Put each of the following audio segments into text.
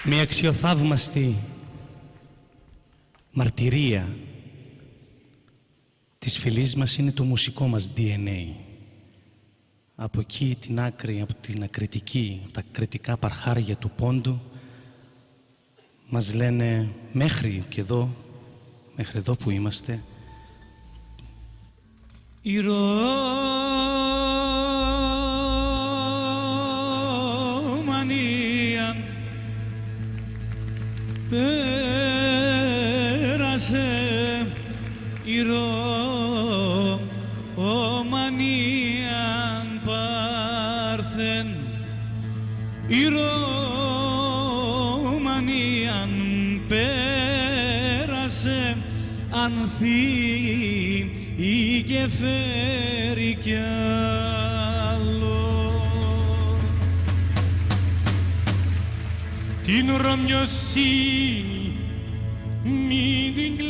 Μια αξιοθαύμαστη μαρτυρία της φυλής μας είναι το μουσικό μας DNA. Από εκεί την άκρη, από την ακριτική, από τα κριτικά παρχάρια του πόντου, μας λένε μέχρι και εδώ, μέχρι εδώ που είμαστε, η Ρωμανία πέρασε, η Ρωμανία πάρθεν, η Ρωμανία πέρασε, ανθεί και φέρει κι άλλο. Την Ρωμιοσύνη μην την κλαις,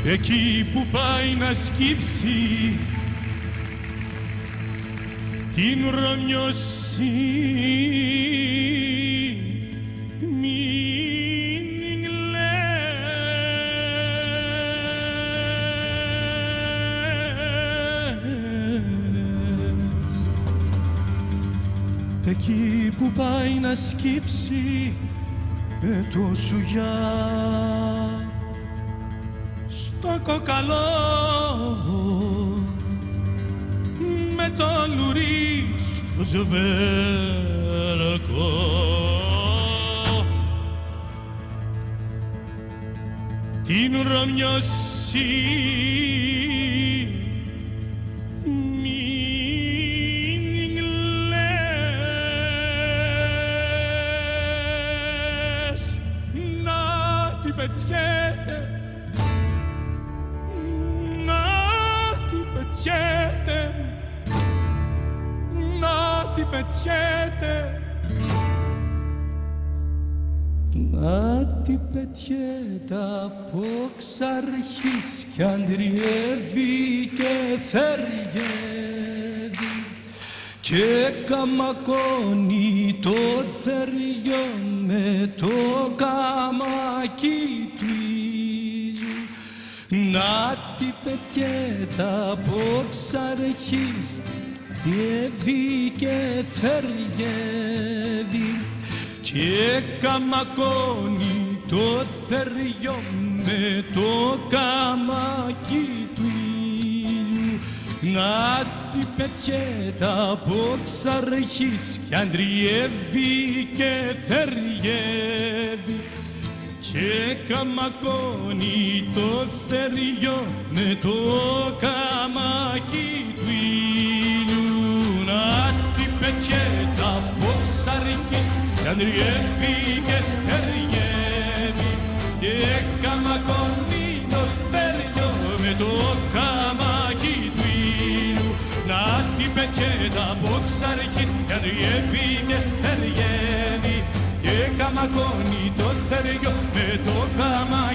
εκεί που πάει να σκύψει την Ρωμιοσύνη μην την κλαις, εκεί που πάει να σκύψει το σουγιά στο κοκαλό με το λουρί στο σβέρακο. Την Ρωμιοσύνη μην την κλαις, να την πετιέται, να την πετιέται, να την πετιέται, να την πετιέται από ξαρχής κι αντριεύει και θεριεύει και καμακώνει το θεριό με το καμάκι του ήλιου. Να την πετιέται από ξαρχής διεύει και θεριεύει και καμακώνει το θεριό με το καμάκι του ήλιου. Να την πετιέται από ξαρχής κι αντριεύει και θεριεύει και καμακώνει το θεριό με το καμάκι του ήλιου. Να την πετιέται από ξαρχής κι αντριεύει και θεριεύει και καμακώνει το θεριό με το καμάκι του ήλιου. Να την πετιέται από ξαρχής κι αντριεύει και θεριεύει και καμακώνει το θεριό με το καμάκι